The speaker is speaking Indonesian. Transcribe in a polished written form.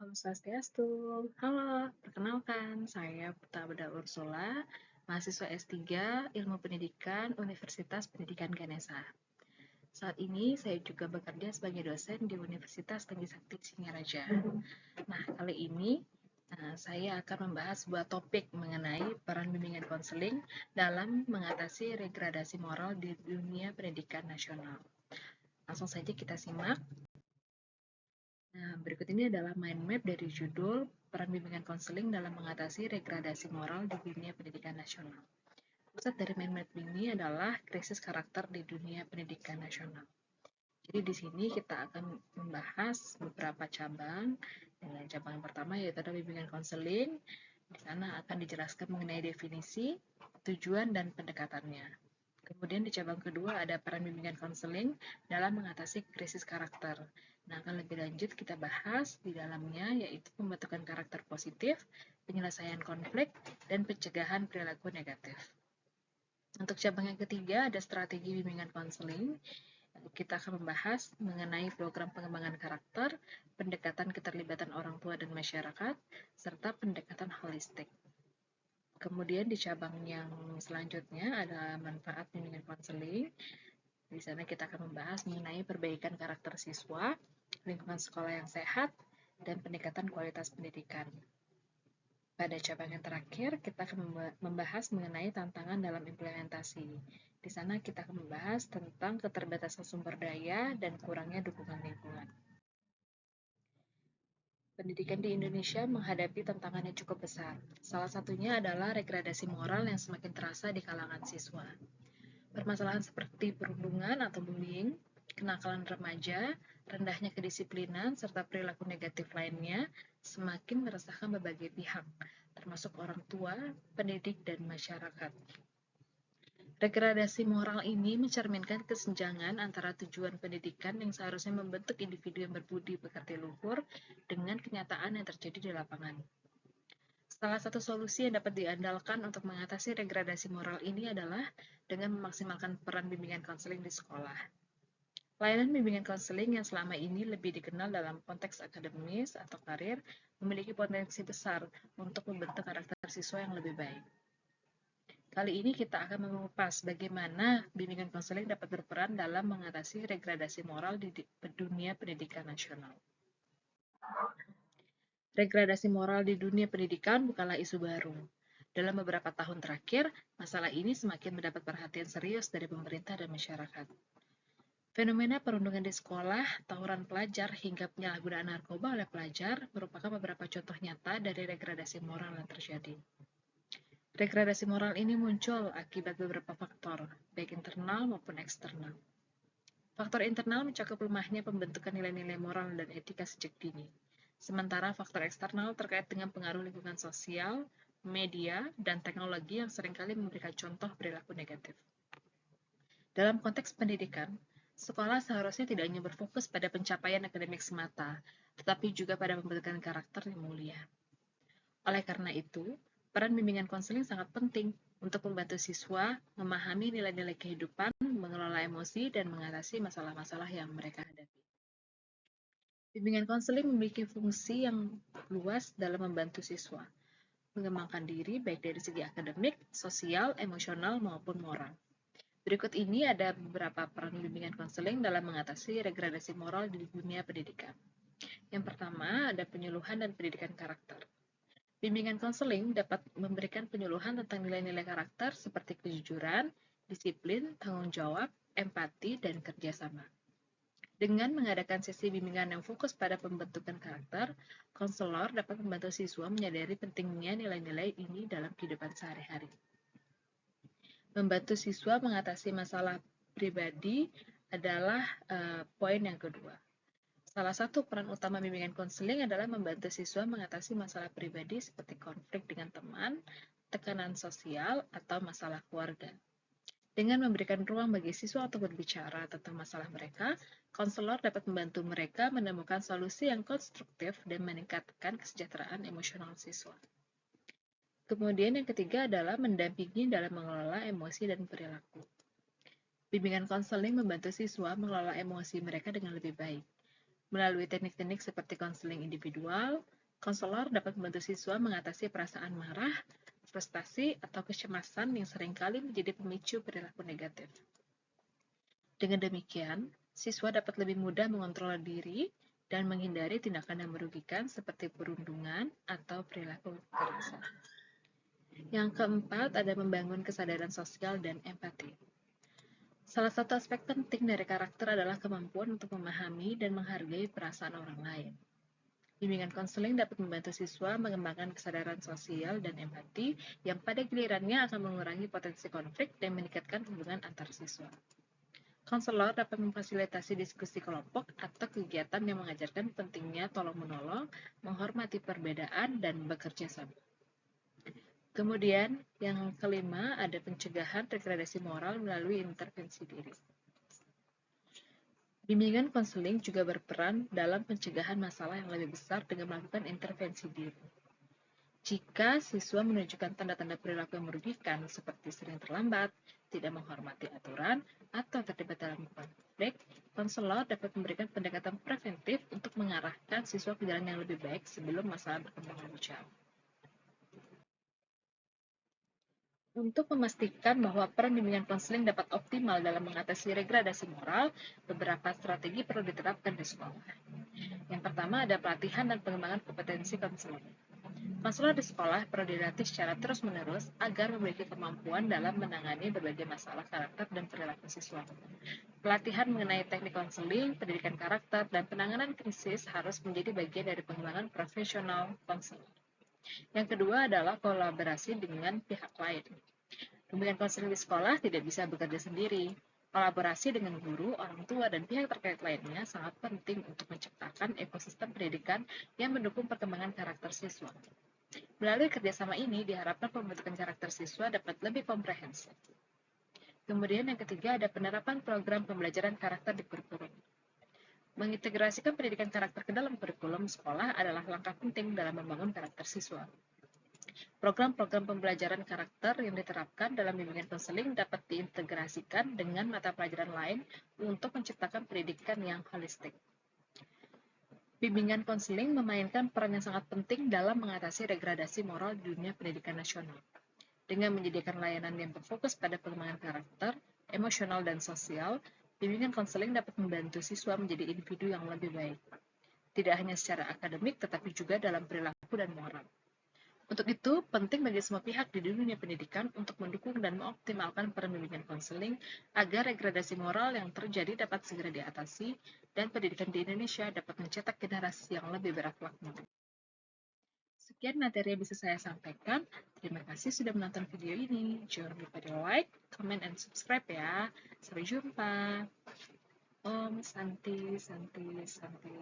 Om Swastiastu. Halo, perkenalkan saya Putra Beda Ursula, mahasiswa S3 Ilmu Pendidikan Universitas Pendidikan Ganesha. Saat ini saya juga bekerja sebagai dosen di Universitas Tinggi Sakti Singaraja. Nah, kali ini saya akan membahas sebuah topik mengenai peran bimbingan konseling dalam mengatasi degradasi moral di dunia pendidikan nasional. Langsung saja kita simak. Nah, berikut ini adalah mind map dari judul Peran Bimbingan Konseling dalam Mengatasi Degradasi Moral di Dunia Pendidikan Nasional. Pusat dari mind map ini adalah krisis karakter di dunia pendidikan nasional. Jadi di sini kita akan membahas beberapa cabang. Dengan cabang yang pertama yaitu adalah bimbingan konseling. Di sana akan dijelaskan mengenai definisi, tujuan, dan pendekatannya. Kemudian di cabang kedua ada peran bimbingan konseling dalam mengatasi krisis karakter. Nah, akan lebih lanjut kita bahas di dalamnya yaitu pembentukan karakter positif, penyelesaian konflik, dan pencegahan perilaku negatif. Untuk cabang yang ketiga ada strategi bimbingan konseling. Kita akan membahas mengenai program pengembangan karakter, pendekatan keterlibatan orang tua dan masyarakat, serta pendekatan holistik. Kemudian di cabang yang selanjutnya ada manfaat bimbingan konseling. Di sana kita akan membahas mengenai perbaikan karakter siswa, lingkungan sekolah yang sehat, dan peningkatan kualitas pendidikan. Pada cabang yang terakhir, kita akan membahas mengenai tantangan dalam implementasi. Di sana kita akan membahas tentang keterbatasan sumber daya dan kurangnya dukungan lingkungan. Pendidikan di Indonesia menghadapi tantangan yang cukup besar. Salah satunya adalah degradasi moral yang semakin terasa di kalangan siswa. Permasalahan seperti perundungan atau bullying, kenakalan remaja, rendahnya kedisiplinan, serta perilaku negatif lainnya semakin meresahkan berbagai pihak, termasuk orang tua, pendidik, dan masyarakat. Degradasi moral ini mencerminkan kesenjangan antara tujuan pendidikan yang seharusnya membentuk individu yang berbudi pekerti luhur dengan kenyataan yang terjadi di lapangan. Salah satu solusi yang dapat diandalkan untuk mengatasi degradasi moral ini adalah dengan memaksimalkan peran bimbingan konseling di sekolah. Layanan bimbingan konseling yang selama ini lebih dikenal dalam konteks akademis atau karir memiliki potensi besar untuk membentuk karakter siswa yang lebih baik. Kali ini kita akan mengupas bagaimana bimbingan konseling dapat berperan dalam mengatasi degradasi moral di dunia pendidikan nasional. Degradasi moral di dunia pendidikan bukanlah isu baru. Dalam beberapa tahun terakhir, masalah ini semakin mendapat perhatian serius dari pemerintah dan masyarakat. Fenomena perundungan di sekolah, tawuran pelajar, hingga penyalahgunaan narkoba oleh pelajar merupakan beberapa contoh nyata dari degradasi moral yang terjadi. Degradasi moral ini muncul akibat beberapa faktor, baik internal maupun eksternal. Faktor internal mencakup lemahnya pembentukan nilai-nilai moral dan etika sejak dini. Sementara faktor eksternal terkait dengan pengaruh lingkungan sosial, media, dan teknologi yang seringkali memberikan contoh perilaku negatif. Dalam konteks pendidikan, sekolah seharusnya tidak hanya berfokus pada pencapaian akademik semata, tetapi juga pada pembentukan karakter yang mulia. Oleh karena itu, peran bimbingan konseling sangat penting untuk membantu siswa memahami nilai-nilai kehidupan, mengelola emosi, dan mengatasi masalah-masalah yang mereka hadapi. Bimbingan konseling memiliki fungsi yang luas dalam membantu siswa mengembangkan diri baik dari segi akademik, sosial, emosional, maupun moral. Berikut ini ada beberapa peran bimbingan konseling dalam mengatasi degradasi moral di dunia pendidikan. Yang pertama, ada penyuluhan dan pendidikan karakter. Bimbingan konseling dapat memberikan penyuluhan tentang nilai-nilai karakter seperti kejujuran, disiplin, tanggung jawab, empati, dan kerjasama. Dengan mengadakan sesi bimbingan yang fokus pada pembentukan karakter, konselor dapat membantu siswa menyadari pentingnya nilai-nilai ini dalam kehidupan sehari-hari. Membantu siswa mengatasi masalah pribadi adalah poin yang kedua. Salah satu peran utama bimbingan konseling adalah membantu siswa mengatasi masalah pribadi seperti konflik dengan teman, tekanan sosial, atau masalah keluarga. Dengan memberikan ruang bagi siswa untuk berbicara tentang masalah mereka, konselor dapat membantu mereka menemukan solusi yang konstruktif dan meningkatkan kesejahteraan emosional siswa. Kemudian yang ketiga adalah mendampingi dalam mengelola emosi dan perilaku. Bimbingan konseling membantu siswa mengelola emosi mereka dengan lebih baik. Melalui teknik-teknik seperti konseling individual, Konselor dapat membantu siswa mengatasi perasaan marah, frustasi, atau kecemasan yang seringkali menjadi pemicu perilaku negatif. Dengan demikian, siswa dapat lebih mudah mengontrol diri dan menghindari tindakan yang merugikan seperti perundungan atau perilaku kekerasan. Yang keempat, ada membangun kesadaran sosial dan empati. Salah satu aspek penting dari karakter adalah kemampuan untuk memahami dan menghargai perasaan orang lain. Bimbingan konseling dapat membantu siswa mengembangkan kesadaran sosial dan empati yang pada gilirannya akan mengurangi potensi konflik dan meningkatkan hubungan antar siswa. Konselor dapat memfasilitasi diskusi kelompok atau kegiatan yang mengajarkan pentingnya tolong-menolong, menghormati perbedaan, dan bekerja sama. Kemudian, yang kelima, ada pencegahan degradasi moral melalui intervensi diri. Bimbingan konseling juga berperan dalam pencegahan masalah yang lebih besar dengan melakukan intervensi diri. Jika siswa menunjukkan tanda-tanda perilaku yang merugikan seperti sering terlambat, tidak menghormati aturan, atau terlibat dalam konflik, konselor dapat memberikan pendekatan preventif untuk mengarahkan siswa ke jalan yang lebih baik sebelum masalah berkembang lebih jauh. Untuk memastikan bahwa peran bimbingan konseling dapat optimal dalam mengatasi degradasi moral, beberapa strategi perlu diterapkan di sekolah. Yang pertama ada pelatihan dan pengembangan kompetensi konselor. Konselor di sekolah perlu dilatih secara terus-menerus agar memiliki kemampuan dalam menangani berbagai masalah karakter dan perilaku siswa. Pelatihan mengenai teknik konseling, pendidikan karakter, dan penanganan krisis harus menjadi bagian dari pengembangan profesional konselor. Yang kedua adalah kolaborasi dengan pihak lain. Bimbingan konseling di sekolah tidak bisa bekerja sendiri. Kolaborasi dengan guru, orang tua, dan pihak terkait lainnya sangat penting untuk menciptakan ekosistem pendidikan yang mendukung perkembangan karakter siswa. Melalui kerjasama ini, diharapkan pembentukan karakter siswa dapat lebih komprehensif. Kemudian yang ketiga ada penerapan program pembelajaran karakter di kurikulum. Mengintegrasikan pendidikan karakter ke dalam kurikulum sekolah adalah langkah penting dalam membangun karakter siswa. Program-program pembelajaran karakter yang diterapkan dalam bimbingan konseling dapat diintegrasikan dengan mata pelajaran lain untuk menciptakan pendidikan yang holistik. Bimbingan konseling memainkan peran yang sangat penting dalam mengatasi degradasi moral di dunia pendidikan nasional. Dengan menyediakan layanan yang berfokus pada pengembangan karakter, emosional, dan sosial, bimbingan konseling dapat membantu siswa menjadi individu yang lebih baik. Tidak hanya secara akademik, tetapi juga dalam perilaku dan moral. Untuk itu, penting bagi semua pihak di dunia pendidikan untuk mendukung dan mengoptimalkan peran bimbingan konseling agar degradasi moral yang terjadi dapat segera diatasi dan pendidikan di Indonesia dapat mencetak generasi yang lebih berakhlak mulia. Sekian materi yang bisa saya sampaikan. Terima kasih sudah menonton video ini. Jangan lupa di like, comment, and subscribe ya. Sampai jumpa. Om Santi, Santi, Santi.